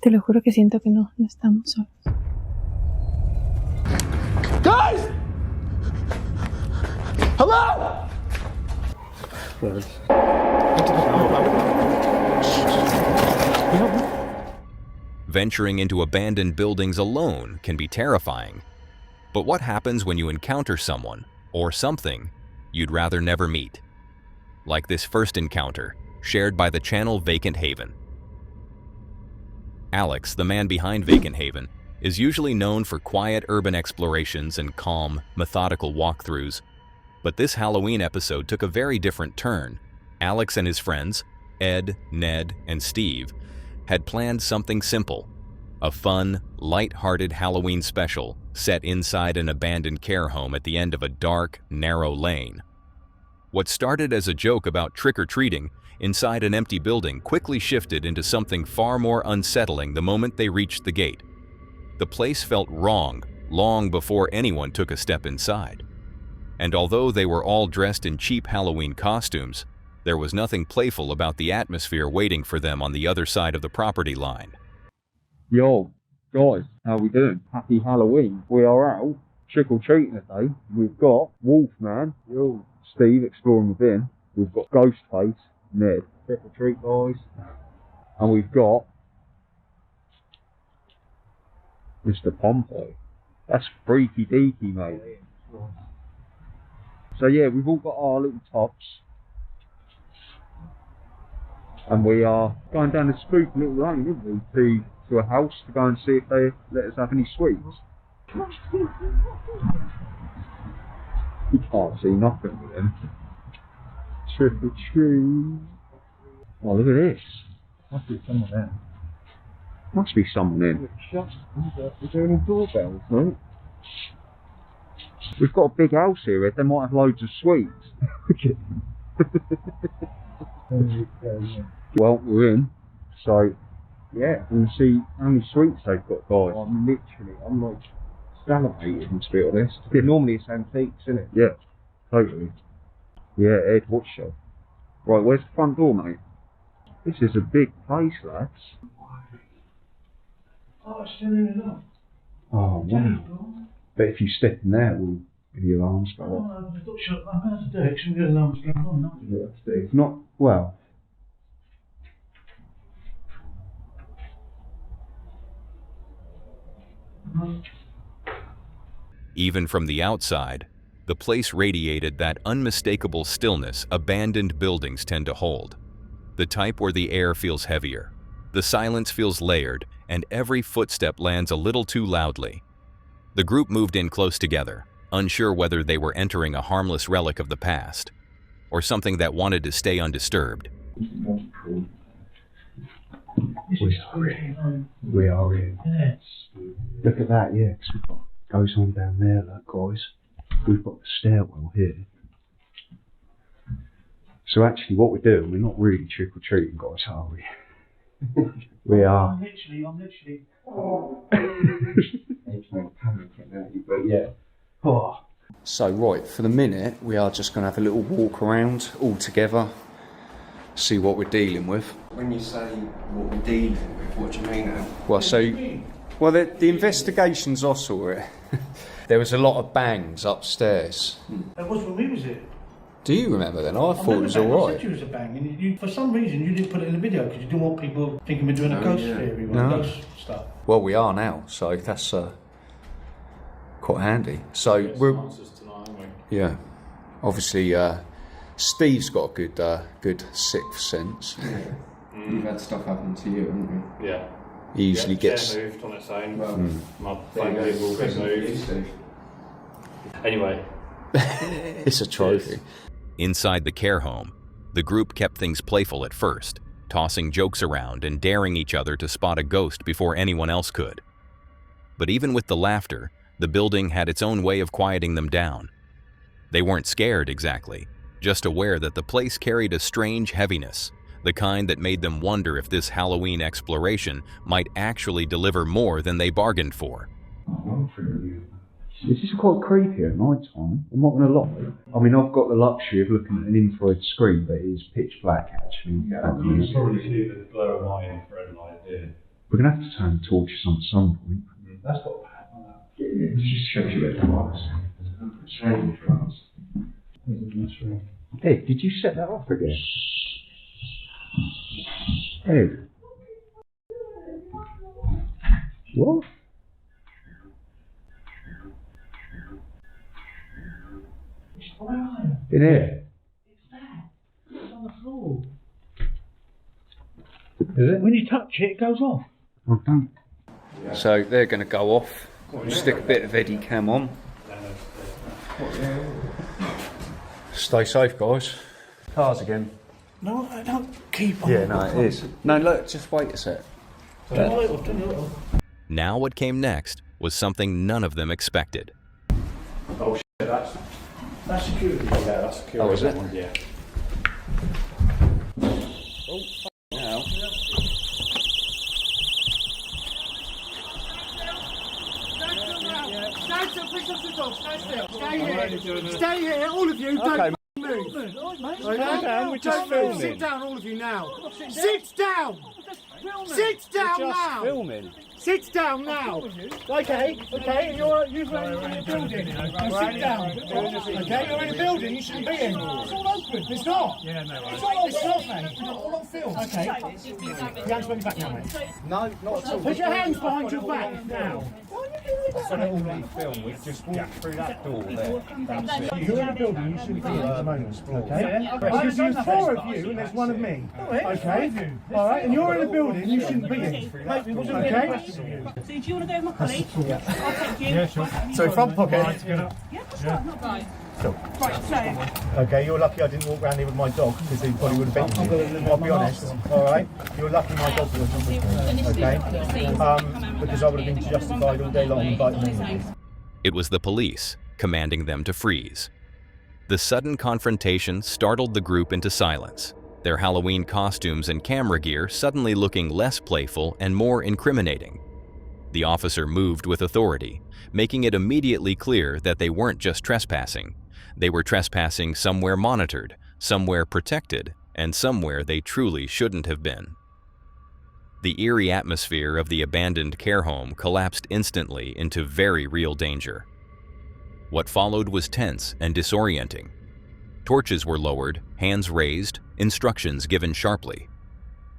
Te lo juro que siento que no estamos solos. Guys! Hello! Venturing into abandoned buildings alone can be terrifying. But what happens when you encounter someone, or something, you'd rather never meet? Like this first encounter, shared by the channel Vacant Haven. Alex, the man behind Vacant Haven, is usually known for quiet urban explorations and calm, methodical walkthroughs. But this Halloween episode took a very different turn. Alex and his friends, Ed, Ned, and Steve, had planned something simple. A fun, light-hearted Halloween special set inside an abandoned care home at the end of a dark, narrow lane. What started as a joke about trick-or-treating inside an empty building quickly shifted into something far more unsettling the moment they reached the gate. The place felt wrong long before anyone took a step inside. And although they were all dressed in cheap Halloween costumes, there was nothing playful about the atmosphere waiting for them on the other side of the property line. Yo, guys, how we doing? Happy Halloween. We are out trick-or-treating today. We've got Wolfman, yo, Steve exploring the bin. We've got Ghostface, Ned, trick-or-treat guys. And we've got Mr. Pompey. That's freaky deaky, mate. So yeah, we've all got our little tops. And we are going down a spooky little lane, aren't we, to a house to go and see if they let us have any sweets. You can't see nothing with them. Trick or treat. Oh, look at this. Must be someone there. Must be someone in. Is there any doorbells? Right. We've got a big house here, Ed. They might have loads of sweets. Well, we're in, so yeah, we'll see how many sweets they've got, guys. I'm like salivating, to be honest. Normally it's antiques, isn't it? Yeah, totally. Yeah, Ed, watch show. Right, where's the front door, mate? This is a big place, lads. Oh, it's still in and up. Oh, wow. But if you step in there, will the alarms go off? I'm not sure. I'm going to do it, because the alarms going on, no? Yeah, if not, well. Even from the outside, the place radiated that unmistakable stillness abandoned buildings tend to hold. The type where the air feels heavier, the silence feels layered, and every footstep lands a little too loudly. The group moved in close together, unsure whether they were entering a harmless relic of the past, or something that wanted to stay undisturbed. We are in. Yes. Look at that, yeah. Cause we've got, goes on down there, look, guys. We've got the stairwell here. So actually what we're doing, we're not really trick-or-treating, guys, are we? We are. I'm literally. But yeah. Oh. So right, for the minute, we are just going to have a little walk around all together, see what we're dealing with. When you say what we're dealing with, what do you mean? Well, the investigations I saw it. There was a lot of bangs upstairs. That was when we was here. Do you remember then? I thought it was all I said right. you was a bang, and you, for some reason you didn't put it in the video because you didn't want people thinking we're doing a ghost theory or ghost stuff. Well, we are now, so that's quite handy. So we're yeah. Obviously, Steve's got a good sixth sense. You've had stuff happen to you, haven't you? Yeah. He usually gets moved on its own. Well, My family will get moved. Anyway, it's a trophy. Inside the care home, the group kept things playful at first, tossing jokes around and daring each other to spot a ghost before anyone else could. But even with the laughter, the building had its own way of quieting them down. They weren't scared exactly, just aware that the place carried a strange heaviness, the kind that made them wonder if this Halloween exploration might actually deliver more than they bargained for. This is quite creepy at night time, I'm not going to lie. I mean, I've got the luxury of looking at an infrared screen, but it is pitch black actually. you can probably see the glow of my infrared light here. We're going to have to turn the torches on at some point. That's got a pattern on that. It just shows you where the lights are. It's ready for us. Ed, did you set that off again? Ed? What? In here? It's there. It's on the floor. Is it? When you touch it, it goes off. Oh, don't. So they're going to go off. Stick a bit of Eddie cam on. Stay safe, guys. Cars again. No, I don't keep on. Yeah, no, it is. No, look, just wait a sec. Turn a little, turn a little. Now what came next was something none of them expected. Oh shit, that's security. Yeah, that's security. Oh, is it? Yeah. Oh, now. Stand still, please don't sit off. Stand still. Stay here. Stay here, all of you. Don't move. Okay, we're just filming. Sit down, all of you now. Sit down. Sit down now. Filming. Sit down now. Okay, okay. You're in a building. Sit down. Okay, you're in a building. You shouldn't be in. It's all open. It's not. Yeah, no. It's not, mate. It's all on film. Okay. Your hands behind your back now, mate. No, not at all. Put your hands behind your back now. Film, we just walked through that door there. You're in a building, you shouldn't be in at the moment, okay? Because there's 4 of you and there's 1 of me, okay? Alright, and you're in a building you shouldn't be in, okay? So do you want to go with my colleague? I'll take you. Yeah, sure. So front pocket. Yeah, that's right, right. Right, so... Okay, you're lucky I didn't walk around here with my dog, because he probably would have bitten you. I'll be honest, alright? You're lucky my dog wasn't with me, okay? Because I would have been justified all day long in biting me. It was the police, commanding them to freeze. The sudden confrontation startled the group into silence, their Halloween costumes and camera gear suddenly looking less playful and more incriminating. The officer moved with authority, making it immediately clear that they weren't just trespassing. They were trespassing somewhere monitored, somewhere protected, and somewhere they truly shouldn't have been. The eerie atmosphere of the abandoned care home collapsed instantly into very real danger. What followed was tense and disorienting. Torches were lowered, hands raised, instructions given sharply.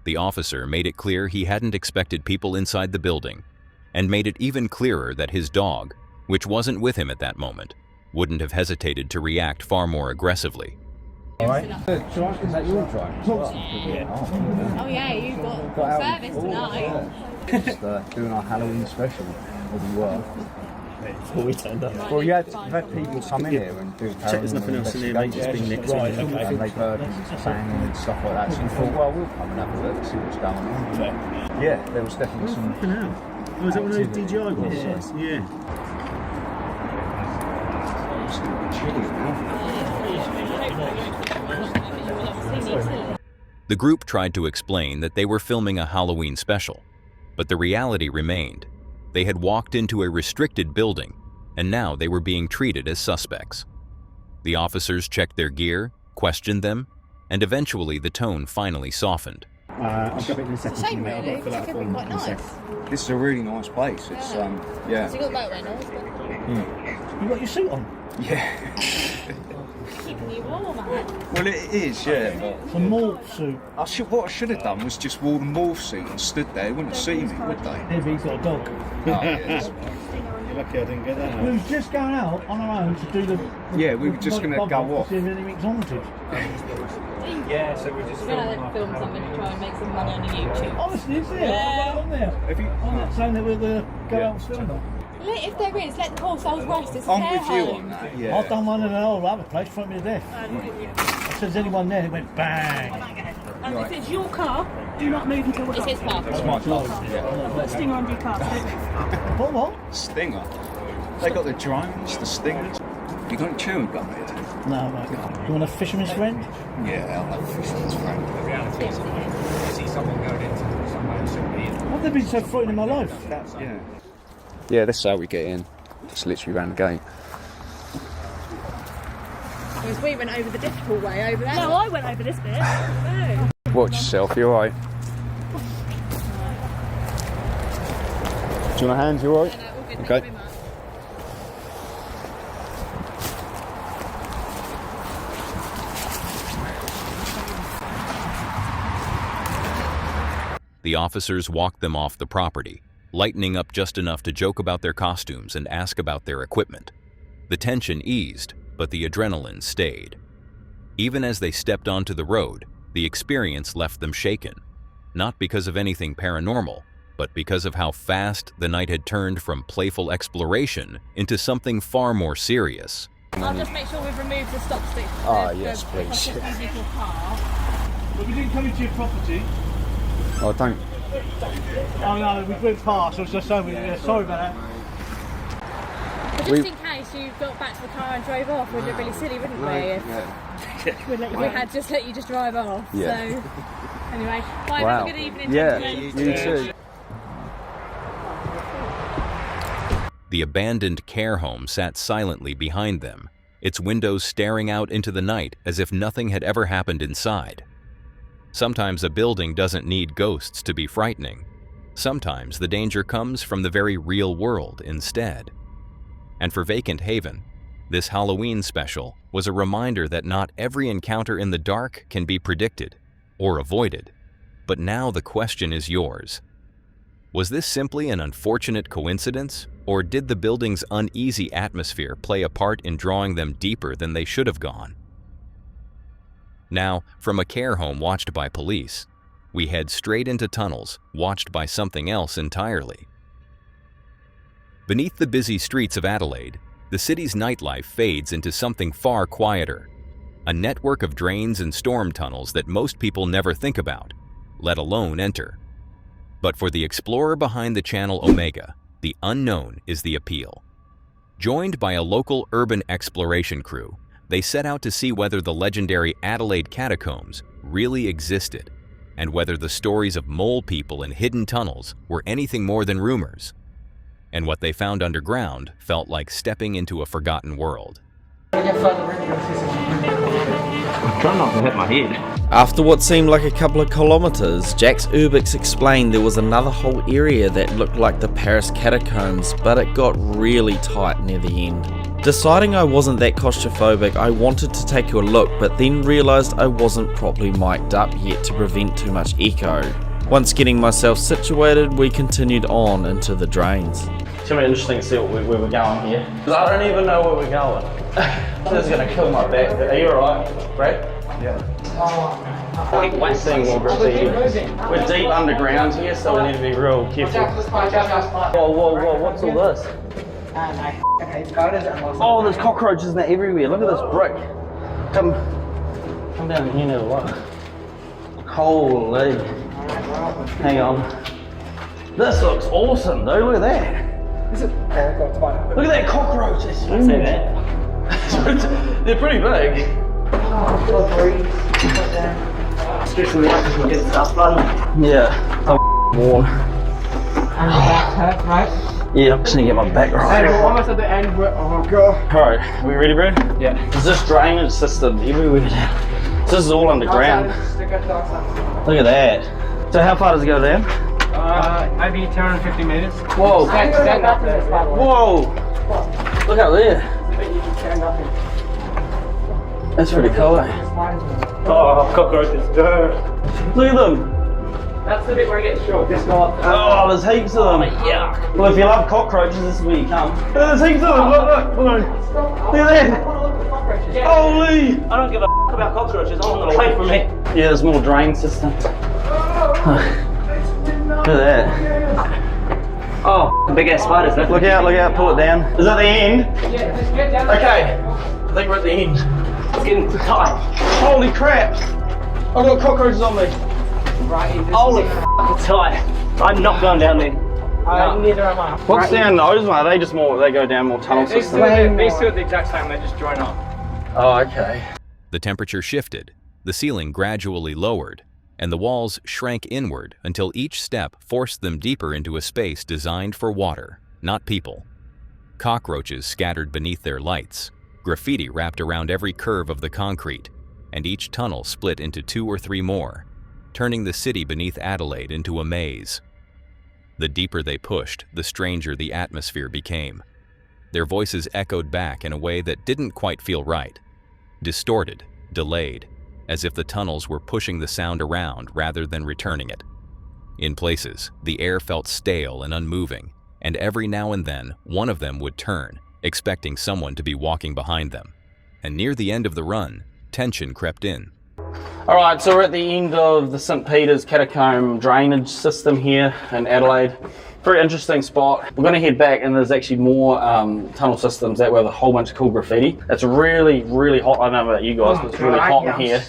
The officer made it clear he hadn't expected people inside the building, and made it even clearer that his dog, which wasn't with him at that moment, wouldn't have hesitated to react far more aggressively. Alright. So I can take your drive. Oh yeah, you've got service tonight. Just doing our Halloween special, or we were. Before we turned up. Well, we've had people come in here and do Check there's nothing else in here, mate. It's been nicked. Right, okay. And they've heard banging and stuff like that. So we thought, well, we'll come and have a look, see what's going on. Yeah, there was definitely some. Fucking hell. Oh, is that one of those DJI ones? Yeah. The group tried to explain that they were filming a Halloween special, but the reality remained. They had walked into a restricted building, and now they were being treated as suspects. The officers checked their gear, questioned them, and eventually the tone finally softened. I'll go back in a second. Shame really, it's quite nice. This is a really nice place. It's yeah. So you got the motorway now, You got your suit on? Yeah. keeping you warm, man. Well, it is, yeah. It's a morgue suit. What I should have done was just wore the morph suit and stood there. They wouldn't have seen me, would they? Yeah, but he's got a dog. Oh, yeah, You're lucky I didn't get that. We was just going out on our own to do the... Yeah, we were just going to go off. See if anything's haunted. Yeah, so we're just We're going to film something to try and make some money on the YouTube. Honestly, is there? Yeah. On there. Have you? On that saying that we'll go out and film them. If there is, let the poor souls rest. It's a I'm care with you home. on that, yeah. I've done one in an old other place, frightened me to death. I said, is anyone there? It went bang. And if it's your car, do not move until we're It's his car. It's my car. Yeah. Put a stinger under your car. What? Stinger. They got the drones, the stingers. You got a chewing gum here? No, mate. You want a fisherman's friend? Yeah, I'll have a fisherman's friend. I've never been so frightened in my life. Yeah. Yeah, that's how we get in. Just literally round the gate. Because we went over the difficult way over there. No, I went over this bit. No. Watch yourself, you alright? Do you want a hand? You alright? Yeah, no, all good, Okay. thank you very much. The officers walked them off the property, lightening up just enough to joke about their costumes and ask about their equipment. The tension eased, but the adrenaline stayed. Even as they stepped onto the road, the experience left them shaken, not because of anything paranormal, but because of how fast the night had turned from playful exploration into something far more serious. I'll just make sure we've removed the stop stick. Yes, please. But we didn't come into your property. Oh, don't. Oh no, we went past. I was just saying, sorry about that. But just in case you got back to the car and drove off, we'd look really silly, wouldn't we? If we had just let you just drive off. Yeah. So, anyway, bye, Wow. have a good evening. Yeah, gentlemen. you too. The abandoned care home sat silently behind them, its windows staring out into the night as if nothing had ever happened inside. Sometimes a building doesn't need ghosts to be frightening. Sometimes the danger comes from the very real world instead. And for Vacant Haven, this Halloween special was a reminder that not every encounter in the dark can be predicted or avoided. But now the question is yours. Was this simply an unfortunate coincidence, or did the building's uneasy atmosphere play a part in drawing them deeper than they should have gone? Now, from a care home watched by police, we head straight into tunnels watched by something else entirely. Beneath the busy streets of Adelaide, the city's nightlife fades into something far quieter, a network of drains and storm tunnels that most people never think about, let alone enter. But for the explorer behind the channel Omega, the unknown is the appeal. Joined by a local urban exploration crew, they set out to see whether the legendary Adelaide catacombs really existed, and whether the stories of mole people and hidden tunnels were anything more than rumors. And what they found underground felt like stepping into a forgotten world. I'm trying not to hit my head. After what seemed like a couple of kilometers, Jax Urbix explained there was another whole area that looked like the Paris catacombs, but it got really tight near the end. Deciding I wasn't that claustrophobic, I wanted to take a look, but then realised I wasn't properly mic'd up yet to prevent too much echo. Once getting myself situated, we continued on into the drains. It's gonna be interesting to see where we're going here. Because I don't even know where we're going. This is gonna kill my back. Are you alright, Brad? Yeah. We're seeing more graffiti. We're deep underground here, so we need to be real careful. Whoa, what's all this? Oh, there's cockroaches in everywhere. Look at this brick. Come down here now, what? Holy. Hang on. This looks awesome, dude. Look at that. Look at that cockroach. I'd say that. They're pretty big. Especially like if we get stuff done. Yeah. I'm warm. And your back hurt, right? Yeah, I'm just gonna get my back right. We're almost at the end. Oh god. Alright, are we ready, Brad? Yeah. There's this drainage system everywhere. This is all underground. Look at that. So how far does it go down? Maybe 250 meters. Whoa. Whoa. Look out there. That's pretty cool, eh? Oh, cockroaches. Look at them. That's the bit where it gets short. Just go up. Oh, there's heaps of them. Yeah. Well, if you love cockroaches, this is where you come. There's heaps of them. Look. Look at that. Holy. I don't give a f about cockroaches. I want them away from me. Yeah, there's more drain system. Look at that. Oh, big ass spiders. Look out, pull it down. Is that the end? Yeah, just get down. Okay, I think we're at the end. It's getting tight. Holy crap! I've got cockroaches on me. Right, Holy it's tight. I'm not going down there. Neither am I. What's down those one? Are they just more, they go down more tunnel systems? These two are the exact same, they just join up. Oh, okay. The temperature shifted, the ceiling gradually lowered, and the walls shrank inward until each step forced them deeper into a space designed for water, not people. Cockroaches scattered beneath their lights, graffiti wrapped around every curve of the concrete, and each tunnel split into 2 or 3 more, turning the city beneath Adelaide into a maze. The deeper they pushed, the stranger the atmosphere became. Their voices echoed back in a way that didn't quite feel right. Distorted, delayed, as if the tunnels were pushing the sound around rather than returning it. In places, the air felt stale and unmoving, and every now and then, one of them would turn, expecting someone to be walking behind them. And near the end of the run, tension crept in. Alright, so we're at the end of the St. Peter's catacomb drainage system here in Adelaide. Very interesting spot. We're going to head back and there's actually more tunnel systems that with a whole bunch of cool graffiti. It's really, really hot. I don't know about you guys, but it's really hot in here.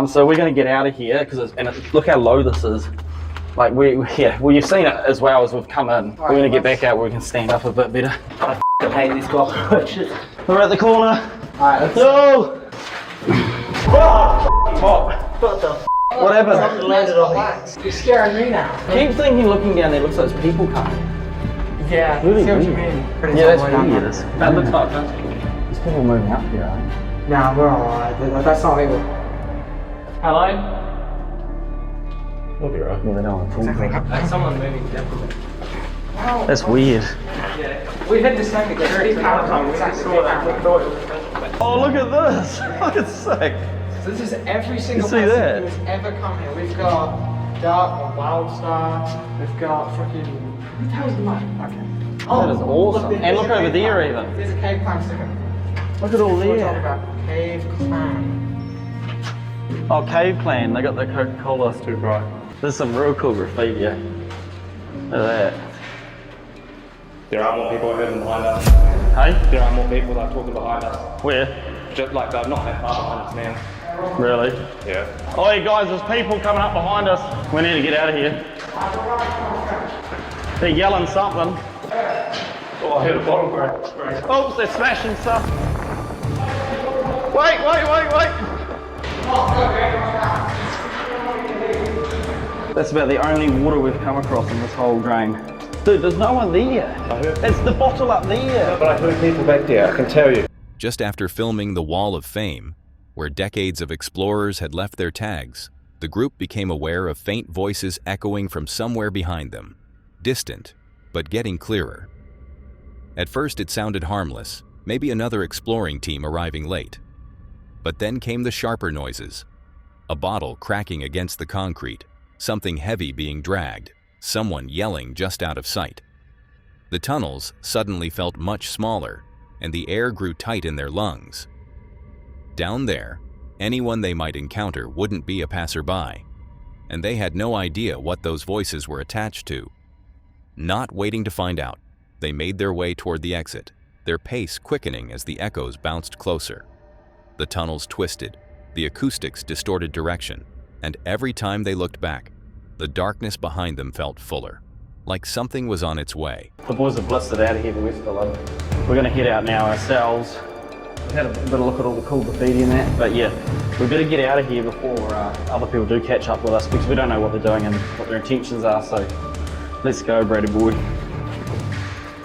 So we're going to get out of here because look how low this is. Like well, you've seen it as well as we've come in. We're going to get back out where we can stand up a bit better. I hate these cockroaches. We're at the corner. Alright, let's go. What the f? What happened? Something landed on me. You're scaring me now. Keep thinking, looking down there, looks like there's people coming. Yeah, really see what weird. you mean. Yeah, that's weird. That looks like there's people moving up here, right? Nah, we're alright. That's not legal. Hello? We'll be right. Yeah, they don't want to talk about There's someone moving definitely. That's weird. Yeah. We hit this thing at 30 power time. We saw that. Oh, look at this. Look, it's sick. So this is every single see person that? who has ever come here. We've got Dark or Wildstar. We've got freaking. Who the hell's the mine? Okay. That is awesome. And look over there even. There's a cave clan sticker. Look at all We're talking there. about Cave Clan. Oh, Cave Clan. They got the Coca-Cola. That's too bright. There's some real cool graffiti. Yeah. Look at that. There are more people hidden behind us. Hey? There are more people that are talking behind us. Where? Just like they're not that far behind us now. Really? Yeah. Oh, you guys, there's people coming up behind us. We need to get out of here. They're yelling something. Oh, I heard a bottle break. Oops, they're smashing stuff. Wait. That's about the only water we've come across in this whole drain. Dude, there's no one there. It's the bottle up there. But I heard people back there, I can tell you. Just after filming the Wall of Fame, where decades of explorers had left their tags, the group became aware of faint voices echoing from somewhere behind them, distant, but getting clearer. At first it sounded harmless, maybe another exploring team arriving late. But then came the sharper noises. A bottle cracking against the concrete, something heavy being dragged, someone yelling just out of sight. The tunnels suddenly felt much smaller, and the air grew tight in their lungs. Down there, anyone they might encounter wouldn't be a passerby, and they had no idea what those voices were attached to. Not waiting to find out, they made their way toward the exit, their pace quickening as the echoes bounced closer. The tunnels twisted, the acoustics distorted direction, and every time they looked back, the darkness behind them felt fuller, like something was on its way. The boys have blistered out of here, but we're still in. We're going to head out now ourselves. We've had a bit of look at all the cool graffiti and that, but yeah, we better get out of here before other people do catch up with us, because we don't know what they're doing and what their intentions are, so let's go, Brady boy. We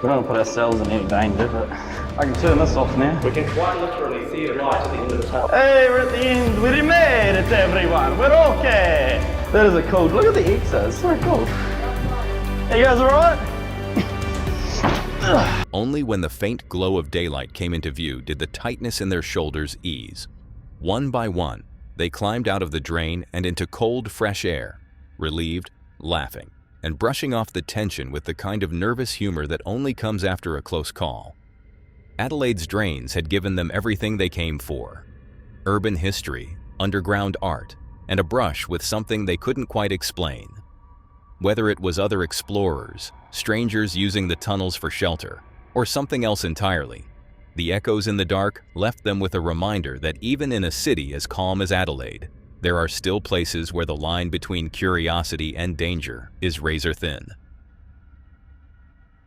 don't want to put ourselves in any danger, but I can turn this off now. We can quite literally see the light at the end of the tunnel. Hey, we're at the end. We made it, everyone. We're okay. That is a cool. Look at the exits. So cool. Hey, you guys all right? Only when the faint glow of daylight came into view did the tightness in their shoulders ease. One by one, they climbed out of the drain and into cold, fresh air, relieved, laughing, and brushing off the tension with the kind of nervous humor that only comes after a close call. Adelaide's drains had given them everything they came for: urban history, underground art, and a brush with something they couldn't quite explain. Whether it was other explorers, strangers using the tunnels for shelter, or something else entirely, the echoes in the dark left them with a reminder that even in a city as calm as Adelaide, there are still places where the line between curiosity and danger is razor thin.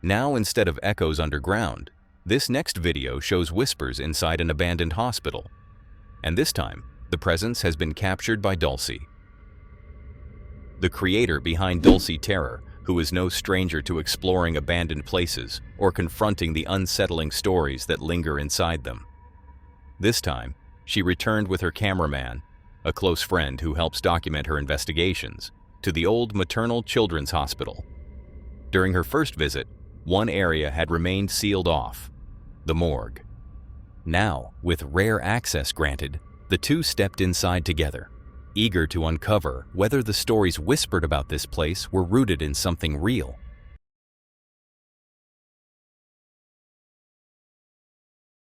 Now, instead of echoes underground, this next video shows whispers inside an abandoned hospital. And this time, the presence has been captured by Dulcie. The creator behind Dulcie Terror, who is no stranger to exploring abandoned places or confronting the unsettling stories that linger inside them. This time, she returned with her cameraman, a close friend who helps document her investigations, to the old maternal children's hospital. During her first visit, one area had remained sealed off, the morgue. Now, with rare access granted, the two stepped inside together, eager to uncover whether the stories whispered about this place were rooted in something real.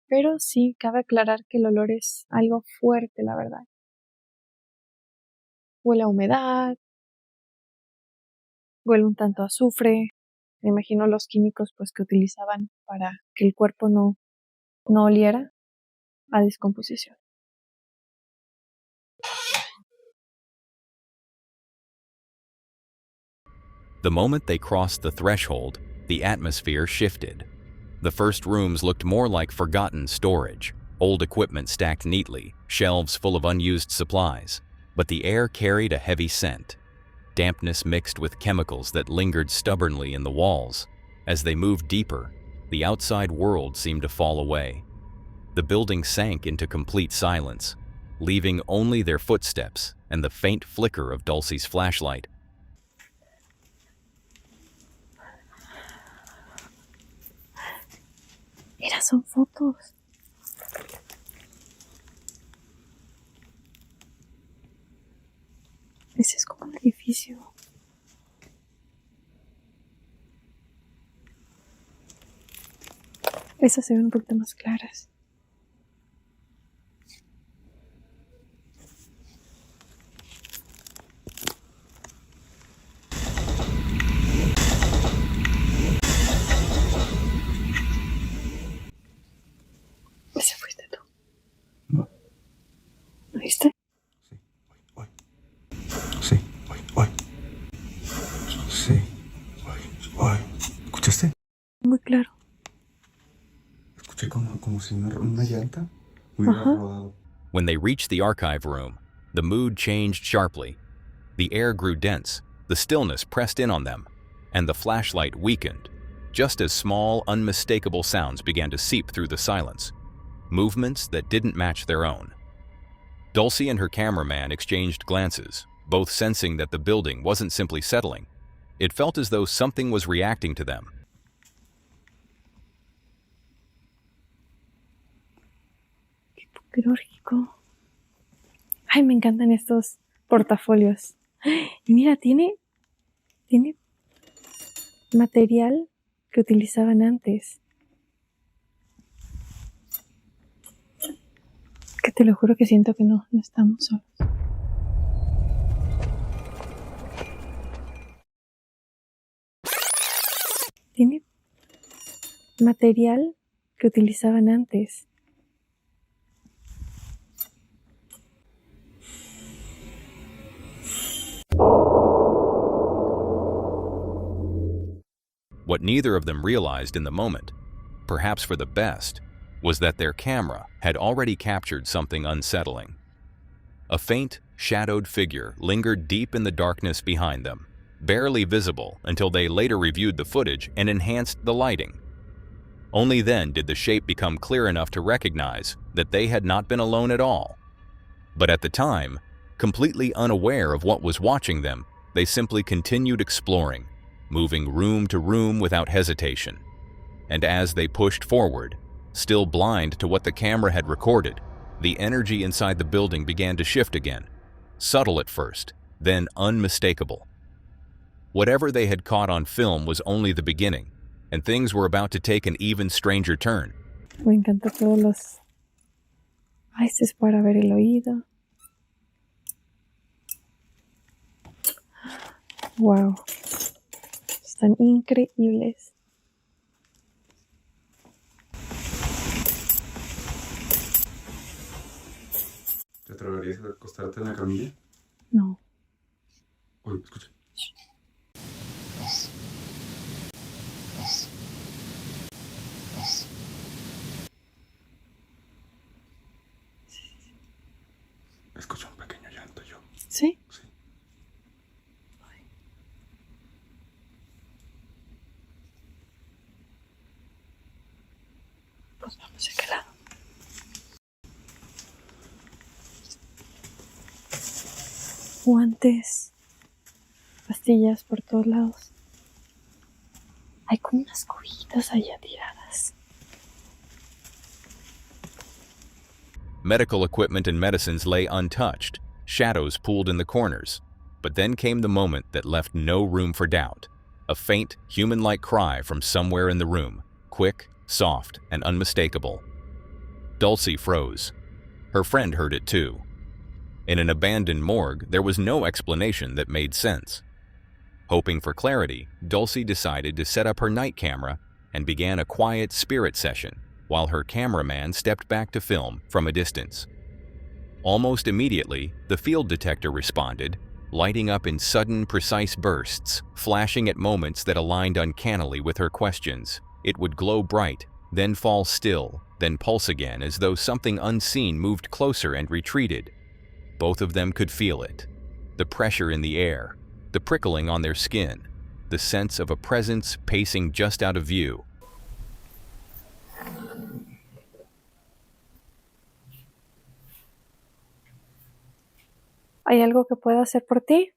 Pero sí, cabe aclarar que el olor es algo fuerte, la verdad. Huele a humedad, huele un tanto a azufre. Me imagino los químicos pues que utilizaban para que el cuerpo no oliera a descomposición. The moment they crossed the threshold, the atmosphere shifted. The first rooms looked more like forgotten storage, old equipment stacked neatly, shelves full of unused supplies. But the air carried a heavy scent, dampness mixed with chemicals that lingered stubbornly in the walls. As they moved deeper, the outside world seemed to fall away. The building sank into complete silence, leaving only their footsteps and the faint flicker of Dulcie's flashlight. Mira, son fotos. Ese es como un edificio. Esas se ven un poquito más claras. Ese fuiste tú. No. ¿Lo viste? Sí, voy. Sí, voy. ¿Escuchaste? Muy claro. Escuché como si una llanta hubiera rodado. When they reached the archive room, the mood changed sharply. The air grew dense, the stillness pressed in on them, and the flashlight weakened, just as small, unmistakable sounds began to seep through the silence. Movements that didn't match their own. Dulcie and her cameraman exchanged glances, both sensing that the building wasn't simply settling. It felt as though something was reacting to them. Qué quirúrgico. Ay, me encantan estos portafolios. Y mira, tiene material que utilizaban antes. Que te lo juro que siento que no estamos solos. Tiene material que utilizaban antes. What neither of them realized in the moment, perhaps for the best, was that their camera had already captured something unsettling. A faint, shadowed figure lingered deep in the darkness behind them, barely visible until they later reviewed the footage and enhanced the lighting. Only then did the shape become clear enough to recognize that they had not been alone at all. But at the time, completely unaware of what was watching them, they simply continued exploring, moving room to room without hesitation. And as they pushed forward, still blind to what the camera had recorded, the energy inside the building began to shift again, subtle at first, then unmistakable. Whatever they had caught on film was only the beginning, and things were about to take an even stranger turn. Me encanta todos los... Ay, este es para ver el oído. Wow. Están increíbles. ¿Te atreverías a acostarte en la camilla? No. Oye, escucha. Escucho un pequeño llanto yo. ¿Sí? Sí. Pues vamos a qué lado. Guantes. pastillas por todos lados. Hay como unas cojitas allá tiradas. Medical equipment and medicines lay untouched, shadows pooled in the corners. But then came the moment that left no room for doubt. A faint, human-like cry from somewhere in the room, quick, soft, and unmistakable. Dulcie froze. Her friend heard it too. In an abandoned morgue, there was no explanation that made sense. Hoping for clarity, Dulcie decided to set up her night camera and began a quiet spirit session while her cameraman stepped back to film from a distance. Almost immediately, the field detector responded, lighting up in sudden, precise bursts, flashing at moments that aligned uncannily with her questions. It would glow bright, then fall still, then pulse again as though something unseen moved closer and retreated. Both of them could feel it. The pressure in the air, the prickling on their skin, the sense of a presence pacing just out of view. ¿Hay algo que pueda hacer por ti?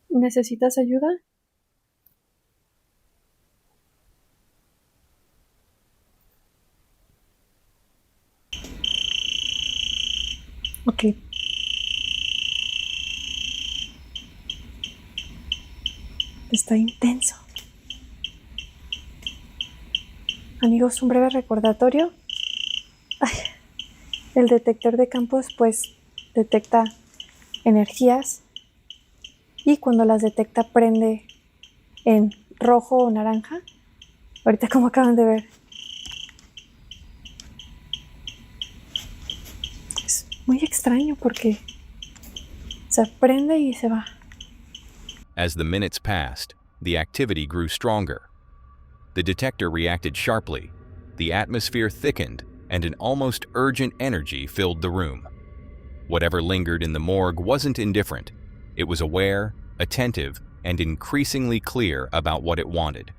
¿Necesitas ayuda? Ok. Está intenso. Amigos, un breve recordatorio. El detector de campos pues detecta energías y cuando las detecta prende en rojo o naranja. Ahorita como acaban de ver. Es muy extraño porque se prende y se va. As the minutes passed, the activity grew stronger. The detector reacted sharply, the atmosphere thickened, and an almost urgent energy filled the room. Whatever lingered in the morgue wasn't indifferent. It was aware, attentive, and increasingly clear about what it wanted.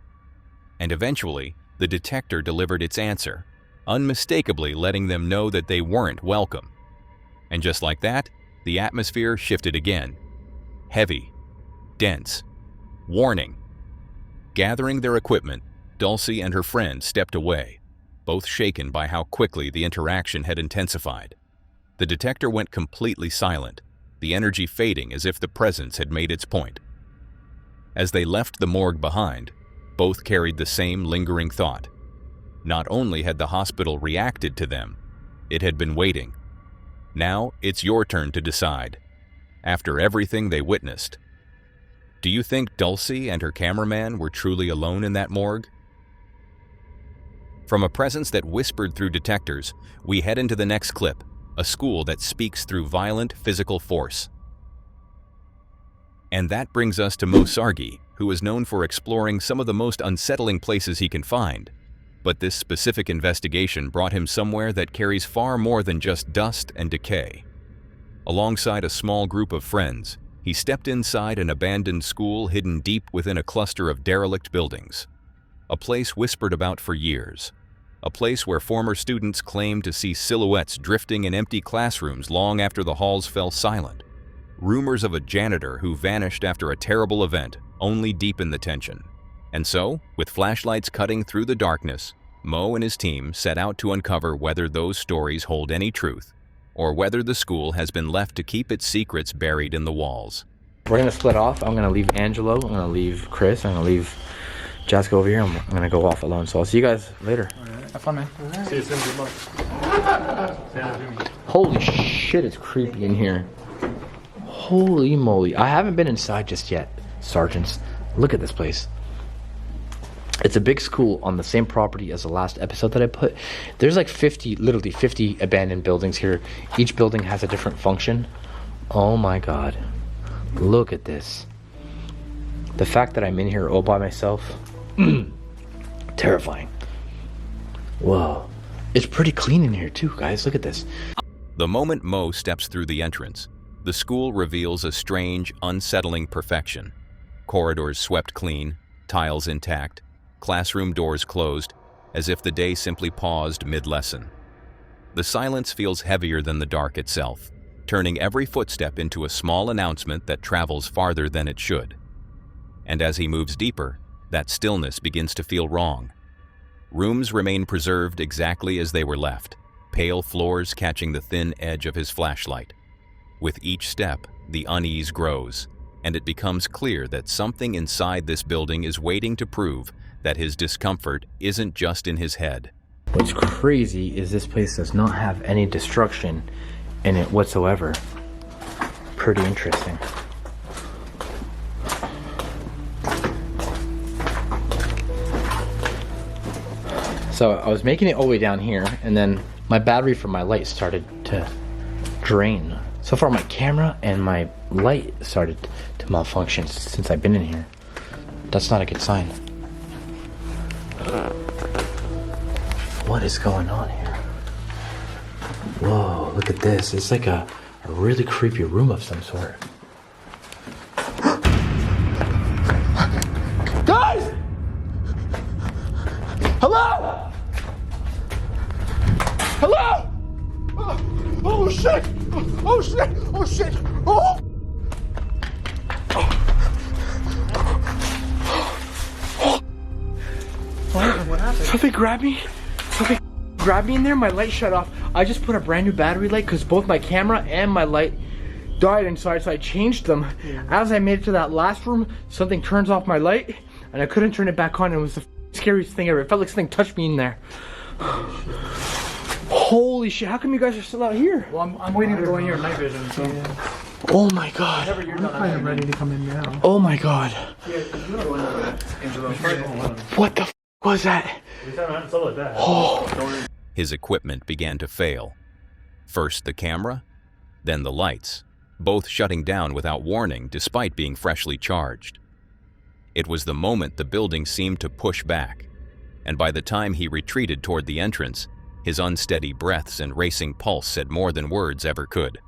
And eventually, the detector delivered its answer, unmistakably letting them know that they weren't welcome. And just like that, the atmosphere shifted again. Heavy, dense, warning. Gathering their equipment, Dulcie and her friend stepped away, both shaken by how quickly the interaction had intensified. The detector went completely silent, the energy fading as if the presence had made its point. As they left the morgue behind, both carried the same lingering thought. Not only had the hospital reacted to them, it had been waiting. Now it's your turn to decide. After everything they witnessed, do you think Dulcie and her cameraman were truly alone in that morgue? From a presence that whispered through detectors, we head into the next clip, a school that speaks through violent physical force. And that brings us to Mo Sargi, who is known for exploring some of the most unsettling places he can find. But this specific investigation brought him somewhere that carries far more than just dust and decay. Alongside a small group of friends, he stepped inside an abandoned school hidden deep within a cluster of derelict buildings. A place whispered about for years. A place where former students claimed to see silhouettes drifting in empty classrooms long after the halls fell silent. Rumors of a janitor who vanished after a terrible event only deepened the tension. And so, with flashlights cutting through the darkness, Mo and his team set out to uncover whether those stories hold any truth, or whether the school has been left to keep its secrets buried in the walls. We're gonna split off. I'm gonna leave Angelo, I'm gonna leave Chris, I'm gonna leave Jessica over here. I'm gonna go off alone. So I'll see you guys later. Have fun, man. See you soon. Holy shit, it's creepy in here. Holy moly. I haven't been inside just yet, sergeants. Look at this place. It's a big school on the same property as the last episode that I put. There's like 50, literally 50 abandoned buildings here. Each building has a different function. Oh my god. Look at this. The fact that I'm in here all by myself, terrifying. Whoa. It's pretty clean in here too, guys. Look at this. The moment Mo steps through the entrance, the school reveals a strange, unsettling perfection. Corridors swept clean, tiles intact, classroom doors closed, as if the day simply paused mid-lesson. The silence feels heavier than the dark itself, turning every footstep into a small announcement that travels farther than it should. And as he moves deeper, that stillness begins to feel wrong. Rooms remain preserved exactly as they were left, pale floors catching the thin edge of his flashlight. With each step, the unease grows, and it becomes clear that something inside this building is waiting to prove that his discomfort isn't just in his head. What's crazy is this place does not have any destruction in it whatsoever. Pretty interesting. So I was making it all the way down here, and then my battery for my light started to drain. So far my camera and my light started to malfunction since I've been in here. That's not a good sign. What is going on here? Whoa, look at this. It's like a really creepy room of some sort. Guys! Hello? Hello? Oh shit! Oh shit! Oh shit! Oh! What happened? Something grabbed me. Something grabbed me in there. My light shut off. I just put a brand new battery light because both my camera and my light died inside, so I changed them. Yeah. As I made it to that last room, something turns off my light, and I couldn't turn it back on. It was the scariest thing ever. It felt like something touched me in there. Holy shit! How come you guys are still out here? Well, I'm waiting to go in here in night vision. So. Yeah. Oh my god! I'm kind of ready to come in now. Oh my god! What the f was that? Oh. His equipment began to fail. First the camera, then the lights, both shutting down without warning despite being freshly charged. It was the moment the building seemed to push back, and by the time he retreated toward the entrance, his unsteady breaths and racing pulse said more than words ever could.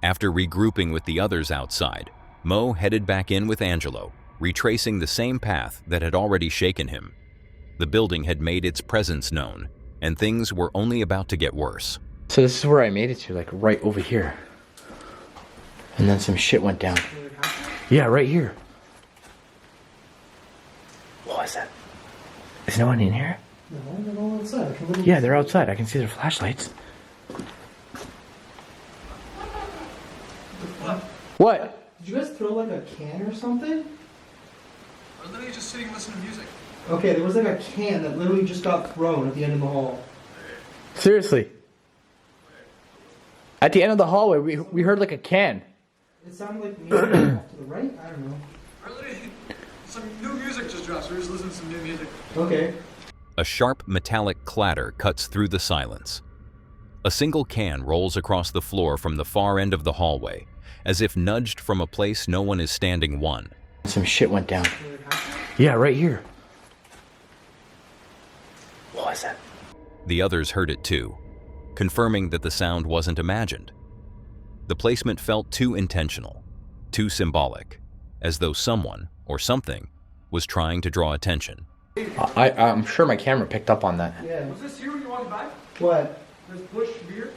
After regrouping with the others outside, Mo headed back in with Angelo, retracing the same path that had already shaken him. The building had made its presence known, and things were only about to get worse. So this is where I made it to, like right over here. And then some shit went down. Yeah, right here. What was that? Is no one in here? No, they're all outside. Yeah, they're outside. I can see their flashlights. What? Did you guys throw like a can or something? I was literally just sitting and listening to music. Okay, there was like a can that literally just got thrown at the end of the hall. Seriously? At the end of the hallway, we heard like a can. It sounded like maybe off to the right? I don't know. Some new music just dropped, so we're just listening to some new music. Okay. A sharp metallic clatter cuts through the silence. A single can rolls across the floor from the far end of the hallway, as if nudged from a place no one is standing. Some shit went down. Yeah, right here. What was that? The others heard it too, confirming that the sound wasn't imagined. The placement felt too intentional, too symbolic, as though someone or something was trying to draw attention. I'm sure my camera picked up on that. Yeah. Was this here when you walked by? What? This bush beer?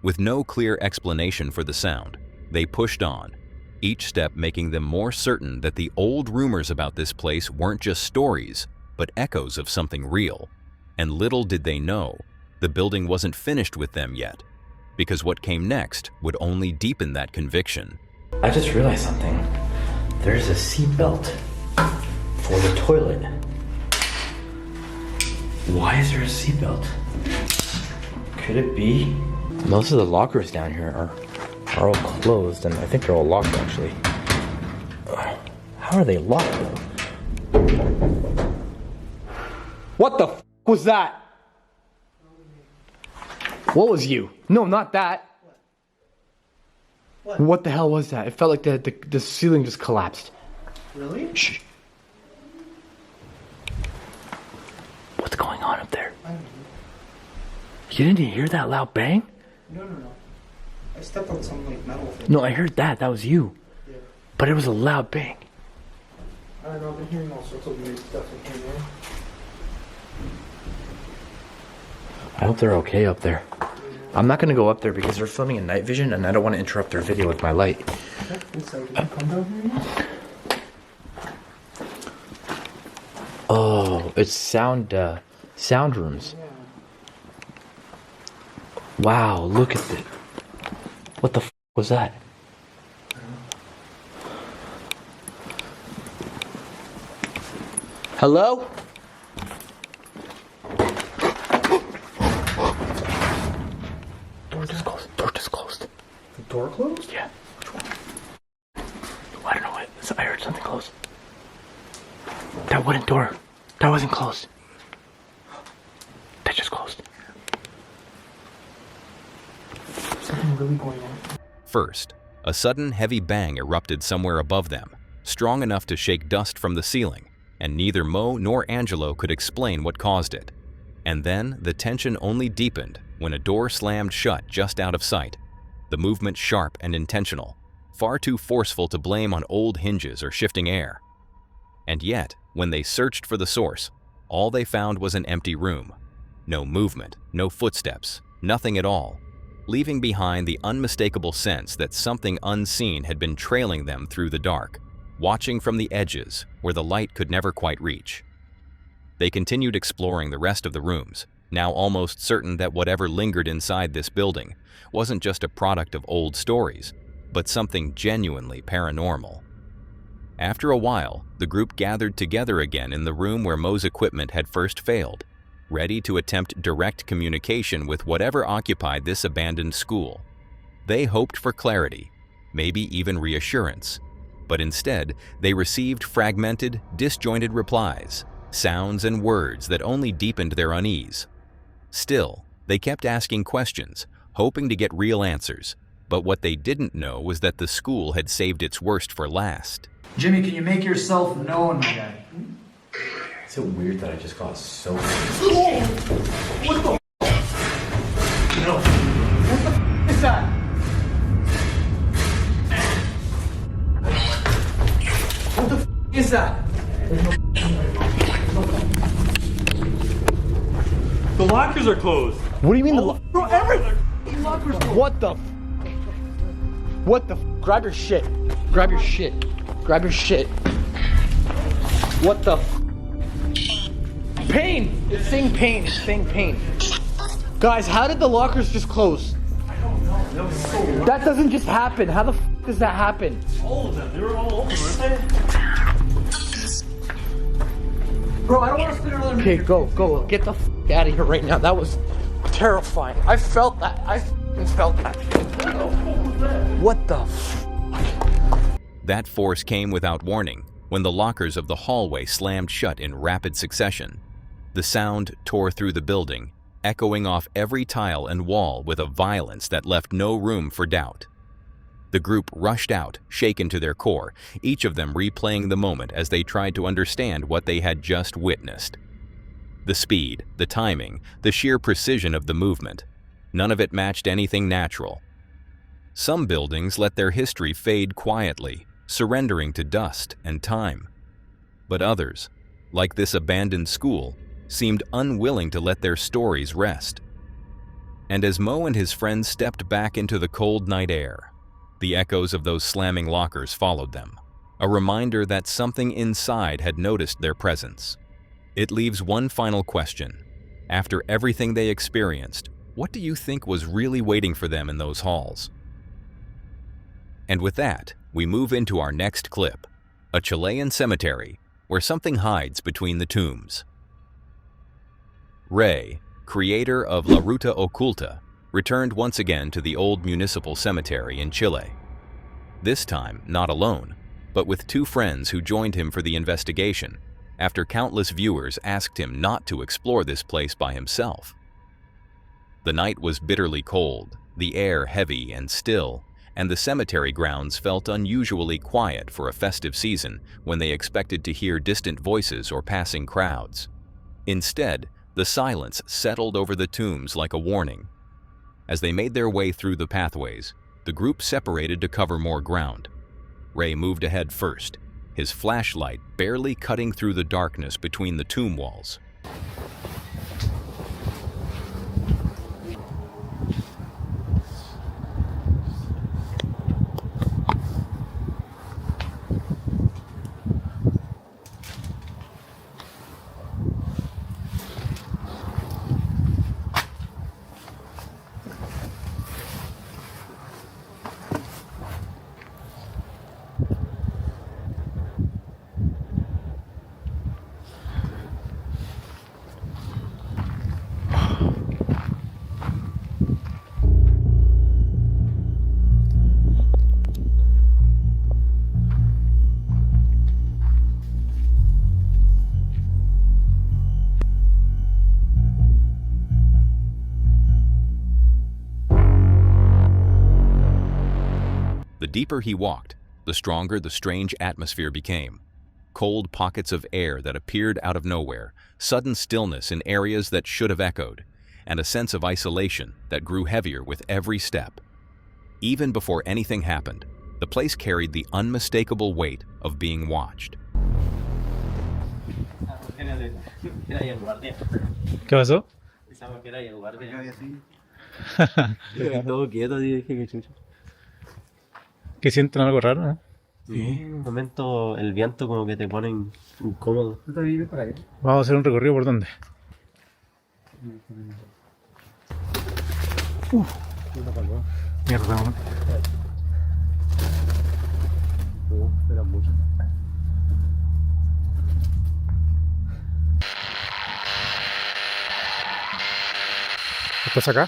With no clear explanation for the sound, they pushed on, each step making them more certain that the old rumors about this place weren't just stories, but echoes of something real. And little did they know, the building wasn't finished with them yet, because what came next would only deepen that conviction. I just realized something. There's a seat belt for the toilet. Why is there a seat belt? Could it be? Most of the lockers down here are all closed, and I think they're all locked actually. How are they locked though? What the f was that? What was you? No, not that. What the hell was that? It felt like the ceiling just collapsed. Really? Shh. What's going on up there? I don't know. You didn't hear that loud bang? No. I stepped on some like metal thing. No, I heard that. That was you. Yeah. But it was a loud bang. I don't know, I've been hearing all sorts of weird stuff in here, man. I hope they're okay up there. I'm not gonna go up there because they're filming in night vision and I don't want to interrupt their video with my light. Oh, it's sound rooms. Wow, look at it. What the f was that? Hello? Door just closed. Door just closed. The door closed? Yeah. Which one? I don't know what. I heard something close. That wooden door. That wasn't closed. That just closed. Something really going on. First, a sudden heavy bang erupted somewhere above them, strong enough to shake dust from the ceiling, and neither Mo nor Angelo could explain what caused it. And then the tension only deepened when a door slammed shut just out of sight, the movement sharp and intentional, far too forceful to blame on old hinges or shifting air. And yet, when they searched for the source, all they found was an empty room. No movement, no footsteps, nothing at all, leaving behind the unmistakable sense that something unseen had been trailing them through the dark, watching from the edges where the light could never quite reach. They continued exploring the rest of the rooms, now almost certain that whatever lingered inside this building wasn't just a product of old stories, but something genuinely paranormal. After a while, the group gathered together again in the room where Mo's equipment had first failed, ready to attempt direct communication with whatever occupied this abandoned school. They hoped for clarity, maybe even reassurance, but instead they received fragmented, disjointed replies, sounds and words that only deepened their unease. Still, they kept asking questions, hoping to get real answers, but what they didn't know was that the school had saved its worst for last. Jimmy, can you make yourself known, my guy? Is it weird that I just got so... What the No. What the is that? What the is that? The lockers are closed. What do you mean Bro, everything! Lockers closed. What the Grab your shit. Grab your shit. Grab your shit. What the Pain! It's saying pain. It's saying pain. Guys, how did the lockers just close? I don't know. That was so weird. That doesn't just happen. How the does that happen? All of them. They were all open, weren't they? Bro, I don't want to spend another minute. Okay, go. Get the out of here right now. That was terrifying. I felt that. I felt that. What the That force came without warning when the lockers of the hallway slammed shut in rapid succession. The sound tore through the building, echoing off every tile and wall with a violence that left no room for doubt. The group rushed out, shaken to their core, each of them replaying the moment as they tried to understand what they had just witnessed. The speed, the timing, the sheer precision of the movement, none of it matched anything natural. Some buildings let their history fade quietly, surrendering to dust and time. But others, like this abandoned school, seemed unwilling to let their stories rest. And as Mo and his friends stepped back into the cold night air, the echoes of those slamming lockers followed them, a reminder that something inside had noticed their presence. It leaves one final question. After everything they experienced, what do you think was really waiting for them in those halls? And with that, we move into our next clip, a Chilean cemetery where something hides between the tombs. Ray, creator of La Ruta Oculta, returned once again to the old municipal cemetery in Chile. This time, not alone, but with two friends who joined him for the investigation, after countless viewers asked him not to explore this place by himself. The night was bitterly cold, the air heavy and still, and the cemetery grounds felt unusually quiet for a festive season when they expected to hear distant voices or passing crowds. Instead, the silence settled over the tombs like a warning. As they made their way through the pathways, the group separated to cover more ground. Ray moved ahead first, his flashlight barely cutting through the darkness between the tomb walls. The deeper he walked, the stronger the strange atmosphere became. Cold pockets of air that appeared out of nowhere, sudden stillness in areas that should have echoed, and a sense of isolation that grew heavier with every step. Even before anything happened, the place carried the unmistakable weight of being watched. ¿Qué pasó? ¿Que sienten algo raro, no? Sí, en un momento el viento como que te pone incómodo. Vamos a hacer un recorrido por dónde. Mierda, man. Espera mucho. ¿Estás acá?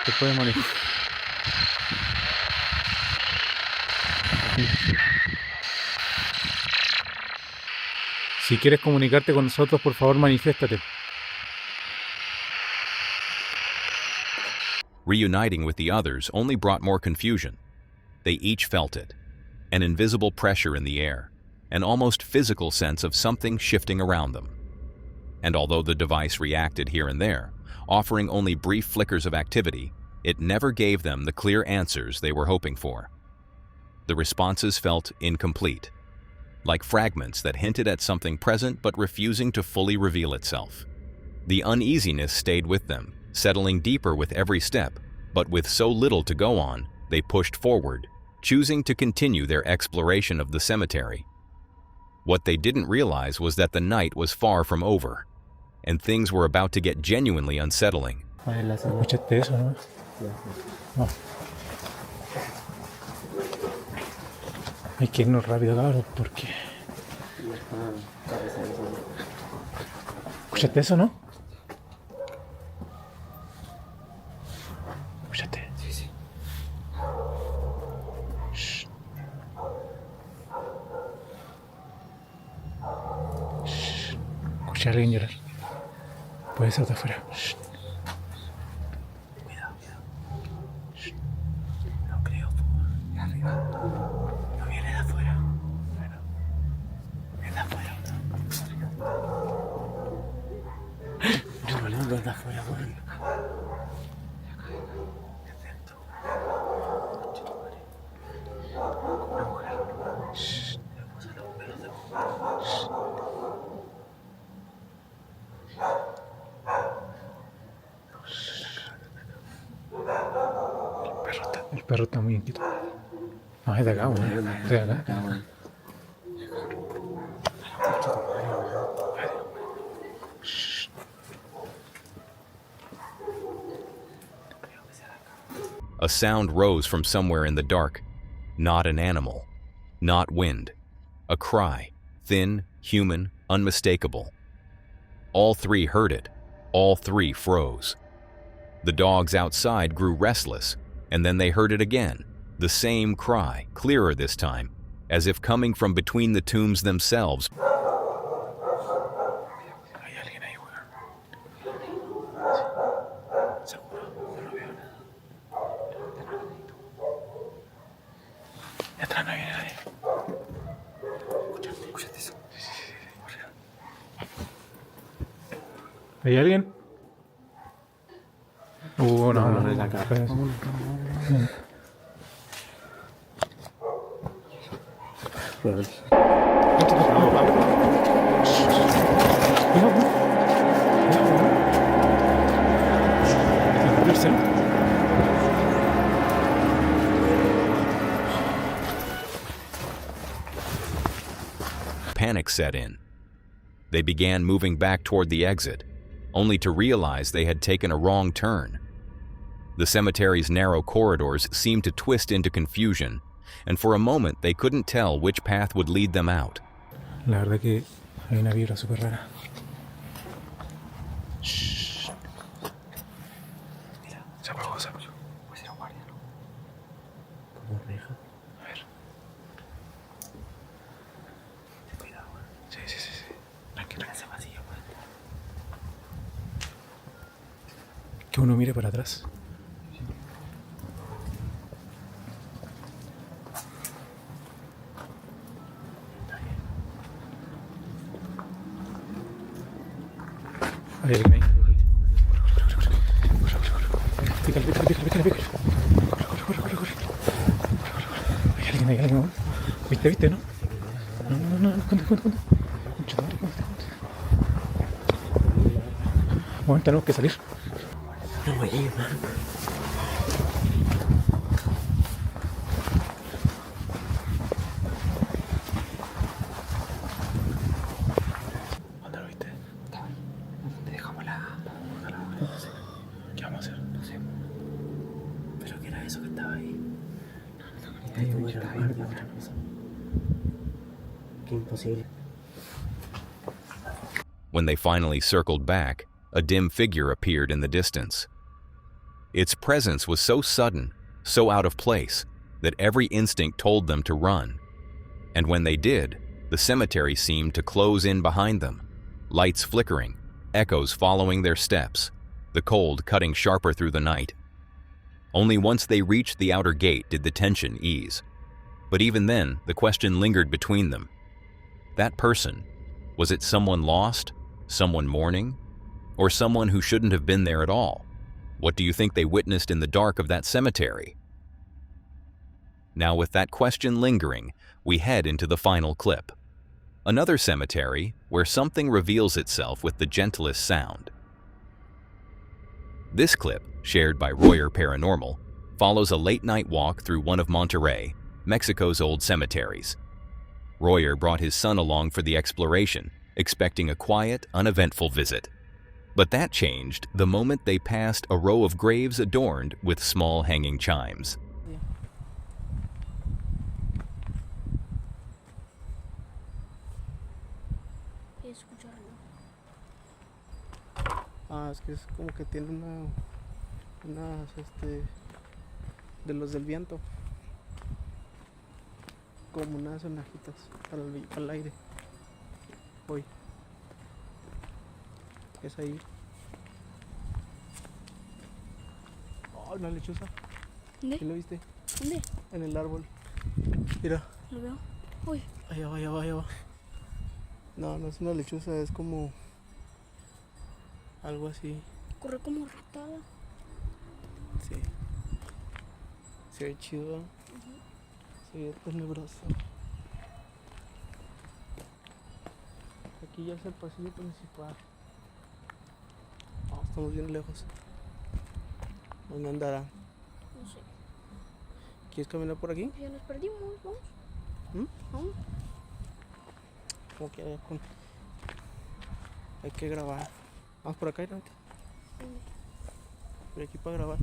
Te puedes morir. Si quieres comunicarte con nosotros, por favor, manifiéstate. Reuniting with the others only brought more confusion. They each felt it, an invisible pressure in the air, an almost physical sense of something shifting around them. And although the device reacted here and there, offering only brief flickers of activity, it never gave them the clear answers they were hoping for. The responses felt incomplete, like fragments that hinted at something present but refusing to fully reveal itself. The uneasiness stayed with them, settling deeper with every step, but with so little to go on, they pushed forward, choosing to continue their exploration of the cemetery. What they didn't realize was that the night was far from over, and things were about to get genuinely unsettling. ¿Escuchaste eso, no? No. Hay que irnos rápido, cabros, porque... ¿Escuchaste eso, no? ¿Escuchaste? Sí, sí. Shh. Shh. Escuché a alguien llorar. Puede ser de afuera. Shh. Cuidado, cuidado. Shh. No creo, de arriba. No viene de afuera. Bueno. Viene de afuera. No es de afuera, bueno. Shh. El perro está muy inquieto. No, es de acá, güey. Es de acá. A sound rose from somewhere in the dark. Not an animal, not wind. A cry, thin, human, unmistakable. All three heard it. All three froze. The dogs outside grew restless, and then they heard it again. The same cry, clearer this time, as if coming from between the tombs themselves. ¿Hay alguien? no, no es acá. Panic set in. They began moving back toward the exit, only to realize they had taken a wrong turn. The cemetery's narrow corridors seemed to twist into confusion, and for a moment they couldn't tell which path would lead them out. La verdad que hay una vibra súper rara. Shh. Mira, se apagó, se apagó. Pues era un guardia, ¿no? ¿Cómo reja? A ver. Ten cuidado, ¿eh? Sí, sí, sí, sí. Tranquilo. Ese vacío, man. Que uno mire para atrás. Hay alguien ahí. Pícale, pícale, pícale, pícale, pícale. Corre. Hay alguien. ¿Viste, no? No, esconde. Bueno, tenemos que salir. No, man. ¿Dónde lo viste? Te dejamos la... ¿Qué vamos a hacer? No sé. ¿Pero qué era eso que estaba ahí? Qué imposible. When they finally circled back, a dim figure appeared in the distance. Its presence was so sudden, so out of place, that every instinct told them to run. And when they did, the cemetery seemed to close in behind them, lights flickering, echoes following their steps, the cold cutting sharper through the night. Only once they reached the outer gate did the tension ease. But even then, the question lingered between them. That person, was it someone lost, someone mourning, or someone who shouldn't have been there at all? What do you think they witnessed in the dark of that cemetery? Now, with that question lingering, we head into the final clip. Another cemetery where something reveals itself with the gentlest sound. This clip, shared by Royer Paranormal, follows a late-night walk through one of Monterrey, Mexico's old cemeteries. Royer brought his son along for the exploration, expecting a quiet, uneventful visit. But that changed the moment they passed a row of graves adorned with small hanging chimes. Es que es como que tiene unas, de los del viento, como unas sonajitas al aire. Hoy. Es ahí. Oh, una lechuza. ¿Dónde? ¿Quién lo viste? ¿Dónde? En el árbol. Mira. Lo veo. Uy. Allá va. No es una lechuza, es como algo así. Corre como ratada. Sí. Se ve chido. Se ve tenebroso. Aquí ya es el pasillo principal. Oh, estamos bien lejos. ¿Dónde andará? No sé. ¿Quieres caminar por aquí? Ya nos perdimos, vamos. Vamos. Como que hay que grabar. Vamos por acá, ¿no? Por aquí para grabar.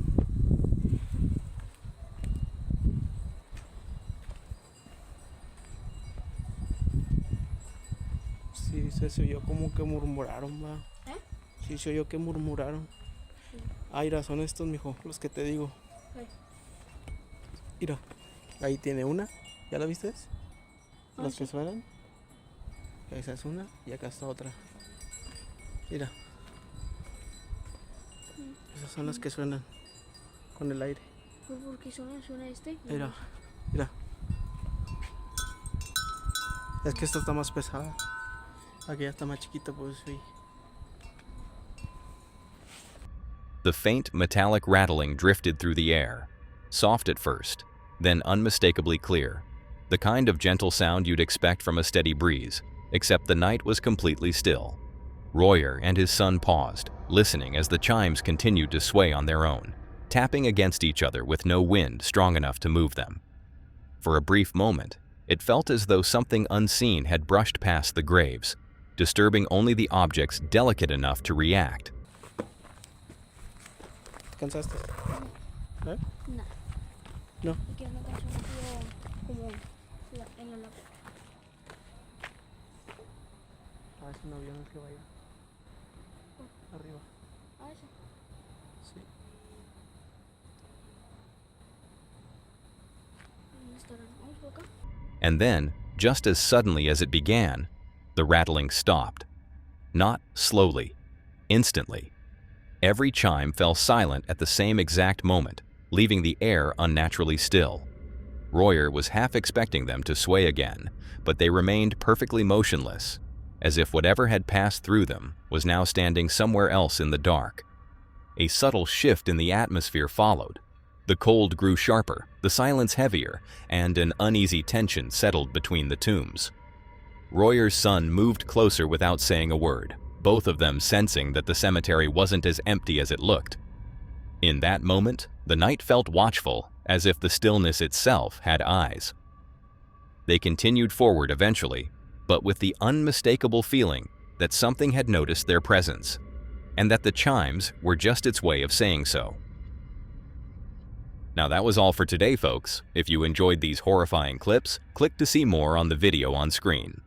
Sí, se oyó como que murmuraron, va. ¿Eh? Sí, se oyó que murmuraron. Sí. Mira, son estos, mijo, los que te digo. Mira, ahí tiene una. ¿Ya la viste? Los que suenan. Esa es una y acá está otra. Mira. Esas son las que suenan con el aire. ¿Por qué suena este? Mira. Es que esta está más pesada. Aquella está más chiquita, pues sí. The faint metallic rattling drifted through the air, soft at first, then unmistakably clear, the kind of gentle sound you'd expect from a steady breeze, except the night was completely still. Royer and his son paused, listening as the chimes continued to sway on their own, tapping against each other with no wind strong enough to move them. For a brief moment, it felt as though something unseen had brushed past the graves, disturbing only the objects delicate enough to react. ¿Te cansaste? ¿Eh? No. No. Es que me canso como en la Ah, es un avión el que vaya. Arriba. Ah, eso. Sí. ¿Dónde estarán? Vamos por acá. And then, just as suddenly as it began, the rattling stopped. Not slowly, instantly. Every chime fell silent at the same exact moment, leaving the air unnaturally still. Royer was half expecting them to sway again, but they remained perfectly motionless, as if whatever had passed through them was now standing somewhere else in the dark. A subtle shift in the atmosphere followed. The cold grew sharper, the silence heavier, and an uneasy tension settled between the tombs. Royer's son moved closer without saying a word, both of them sensing that the cemetery wasn't as empty as it looked. In that moment, the night felt watchful, as if the stillness itself had eyes. They continued forward eventually, but with the unmistakable feeling that something had noticed their presence, and that the chimes were just its way of saying so. Now that was all for today, folks. If you enjoyed these horrifying clips, click to see more on the video on screen.